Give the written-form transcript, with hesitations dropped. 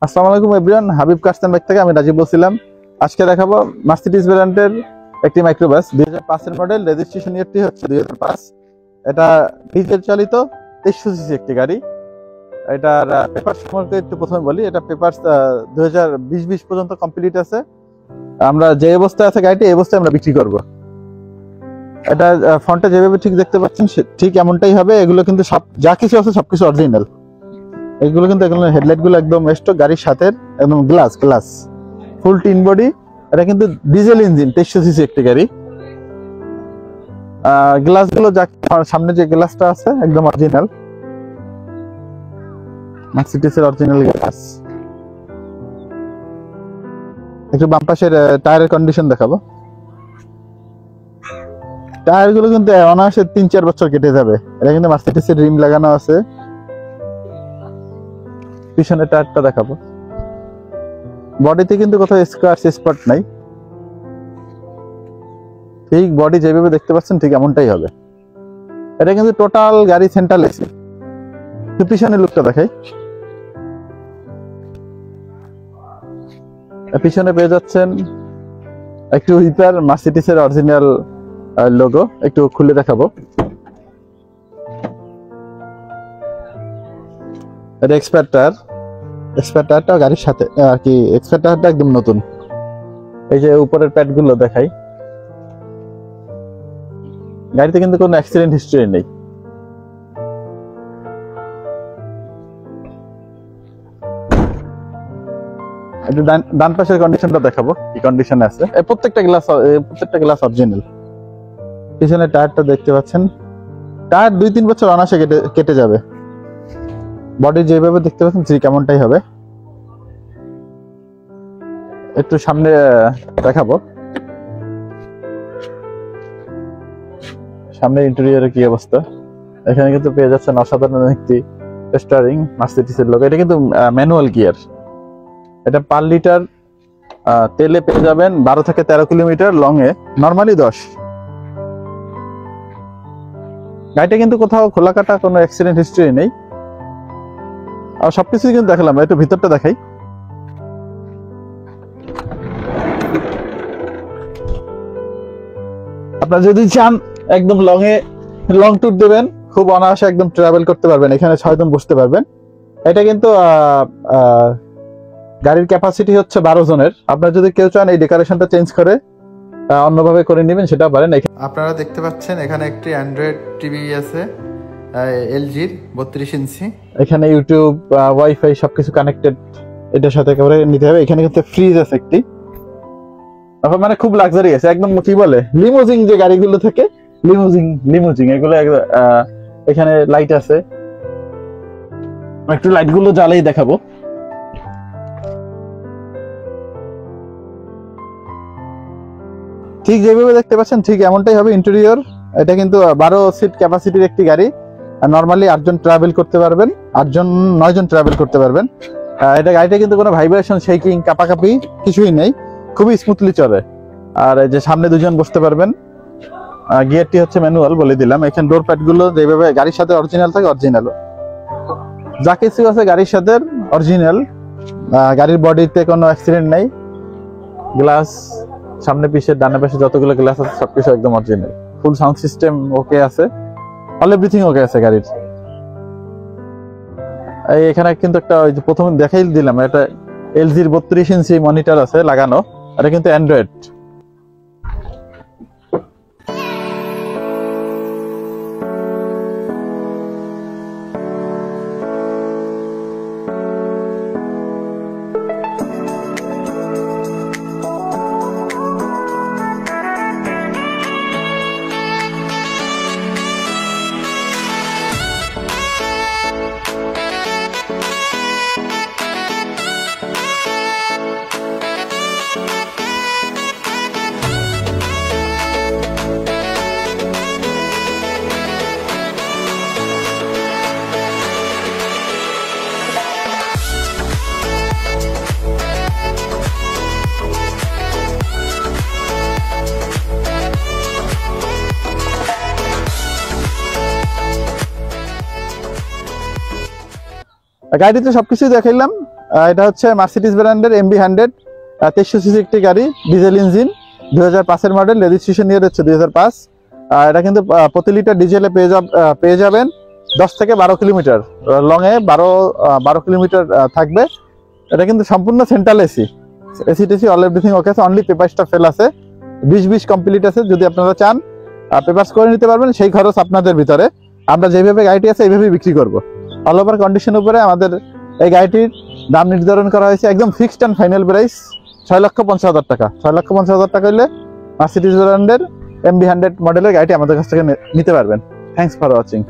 আসসালামু আলাইকুম everyone, Habib custom bike থেকে আমি রাজীব বলছিলাম। আজকে দেখাবো মার্সিডিজ ব্র্যান্ডের একটি মাইক্রোবাস 2005 এর মডেল, রেজিস্ট্রেশন ইয়ারটি হচ্ছে 2005। এটা ডিজেল চালিত 2300 সিসি একটি গাড়ি। এটার পেপার সম্পর্কে একটু প্রথমে বলি। এটা পেপার 2020 পর্যন্ত কমপ্লিট আছে। আমরা যে অবস্থায় আছে গাড়িটি এই অবস্থায় আমরা বিক্রি করব। এটা ফ্রন্টে যেভাবে ঠিক দেখতে পাচ্ছেন ঠিক এমনটাই হবে। এগুলো কিন্তু সব যা কিছু আছে সবকিছু অরিজিনাল। এগুলো কিন্তু হেডলাইট গুলো একদম স্টক, গাড়ির সাথে একদম গ্লাস ফুল টিন বডি। এটা কিন্তু ডিজেল ইঞ্জিন 2300 সিসি একটি গাড়ি। গ্লাস গুলো সামনে যে গ্লাসটা আছে একদম অরিজিনাল, মার্সিডিজের অরিজিনাল গ্লাস। একটু বাম পাশের টায়ারের কন্ডিশন দেখাবো। টায়ার গুলো কিন্তু অনায়াসে 3-4 বছর কেটে যাবে। এটা কিন্তু মার্সিডিজের রিম লাগানো আছে। পিছনের টায়ারটা দেখাবো। বডিতে কিন্তু কোথাও স্ক্র্যাচ স্পট নাই, ঠিক বডি যেভাবে দেখতে পাচ্ছেন ঠিক এমনটাই হবে। এটা কিন্তু টোটাল গাড়ি সেন্ট্রাল এসি। পিছনের লুকটা দেখাই। পিছনে পেয়ে যাচ্ছেন একটু হিপার মার্সিডিজের অরিজিনাল লোগো। একটু খুলে দেখাবো। এটা এক্সপার্ট টায়ারটা গাড়ির সাথে আর কি। এক্সপার্ট টায়ারটা একদম নতুন। এই যে উপরের প্যাড গুলো দেখাই। গাড়িতে কিন্তু কোনো অ্যাক্সিডেন্ট হিস্ট্রি নেই। একটু ডান পাশের কন্ডিশনটা দেখাবো, কি কন্ডিশনে আছে। প্রত্যেকটা গ্লাস অরিজিনাল। পিছনের টায়ারটা দেখতে পাচ্ছেন, টায়ার 2-3 বছর অনায়াসে কেটে যাবে। বডি যেভাবে দেখতে পাচ্ছেন ঠিক কেমনটাই হবে। একটু সামনে দেখাবো, সামনে ইন্টেরিয়রে কি অবস্থা। এখানে কিন্তু পেয়ে যাচ্ছেন অসাধারণ একটি স্টিয়ারিং, মার্সিডিজের লোগো। এটা কিন্তু ম্যানুয়াল গিয়ার। এটা পার লিটার তেলে পেয়ে যাবেন 12 থেকে 13 কিলোমিটার, লং এ নরমালি 10। গাড়িটা কিন্তু কোথাও খোলা কাটা কোনো অ্যাক্সিডেন্ট হিস্ট্রি নেই। আর সবকিছু কিন্তু দেখালাম। একটু ভিতরটা দেখাই। আপনারা যদি চান একদম লং ট্যুর দেবেন, খুব অনায়াসে একদম ট্রাভেল করতে পারবেন। এখানে 6 জন বসতে পারবেন। এটা কিন্তু গাড়ির ক্যাপাসিটি হচ্ছে 12 জনের। আপনারা যদি কেউ চান এই ডেকোরেশনটা চেঞ্জ করে অন্যভাবে করে নেবেন, সেটা পারেন। আপনারা দেখতে পাচ্ছেন এখানে একটি অ্যান্ড্রয়েড টিভি আছে, এলজির 32 ইঞ্চি। এখানে ইউটিউব, ওয়াইফাই সবকিছু কানেক্টেড এটার সাথে করে নিতে হবে। এখানে কিন্তু ফ্রিজ আছে একটি। মানে খুব লাক্সারি আছে, একদম কি বলে লিমোজিন যে গাড়িগুলো থাকে, লিমোজিন এগুলো। এখানে লাইট আছে, একটু লাইট গুলো জ্বালাই দেখাবো। ঠিক যেভাবে দেখতে পাচ্ছেন ঠিক এমনটাই হবে ইন্টেরিয়র। এটা কিন্তু 12 সিট ক্যাপাসিটির একটি গাড়ি। নরমালি 8 জন ট্রাভেল করতে পারবেন, 9 জন ট্রাভেল করতে পারবেন। এটা গাড়িটা কিন্তু কোনো ভাইব্রেশন, শেকিং, কাপাকাপি কিছুই নেই, খুবই স্মুথলি চলে। আর এই যে সামনে 2 জন বসতে পারবেন। গিয়ারটি হচ্ছে ম্যানুয়াল বলে দিলাম। এখানে ডোর প্যাড গুলো যেভাবে গাড়ির সাথে অরিজিনাল থাকে, অরিজিনাল যা কিছু আছে গাড়ির সাথে অরিজিনাল। গাড়ির বডিতে কোনো অ্যাক্সিডেন্ট নেই। গ্লাস সামনে পিছে ডানে পাশে যতগুলো গ্লাস আছে সবকিছু একদম অরিজিনাল। ফুল সাউন্ড সিস্টেম ওকে আছে, অল এভরিথিং ওকে আছে গাড়ির। এখানে কিন্তু একটা ওই যে প্রথমে দেখাই দিলাম, এটা এলজির 32 ইঞ্চি মনিটর আছে লাগানো। এটা কিন্তু অ্যান্ড্রয়েড। গাড়িতে সবকিছু দেখাইলাম। এটা হচ্ছে মার্সিডিজ ব্র্যান্ডের MB100 2300 সিসি একটি গাড়ি, ডিজেল ইঞ্জিন, 2005 মডেল, রেজিস্ট্রেশন ইয়ার হচ্ছে 2005। এটা কিন্তু প্রতি লিটার ডিজেলে পেয়ে যাবেন 10 থেকে 12 কিলোমিটার লংয়ে, 12 কিলোমিটার থাকবে। এটা কিন্তু সম্পূর্ণ সেন্ট্রাল এসি টেসি অল এভরিথিং ওকে আছে, অনলি পেপারসটা ফেল আছে, 20 কমপ্লিট আছে। যদি আপনারা চান পেপারস করে নিতে পারবেন, সেই খরচ আপনাদের ভিতরে। আমরা যেভাবে গাড়িটি আছে এইভাবেই বিক্রি করব। অল ওভার কন্ডিশন উপরে আমাদের এই গাড়িটির দাম নির্ধারণ করা হয়েছে একদম ফিক্সড অ্যান্ড ফাইনাল প্রাইস 6,50,000 টাকা। 6,50,000 টাকা হলে মার্সিডিজ ব্র্যান্ডের MB100 মডেলের গাড়িটি আমাদের কাছ থেকে নিতে পারবেন। Thanks for watching.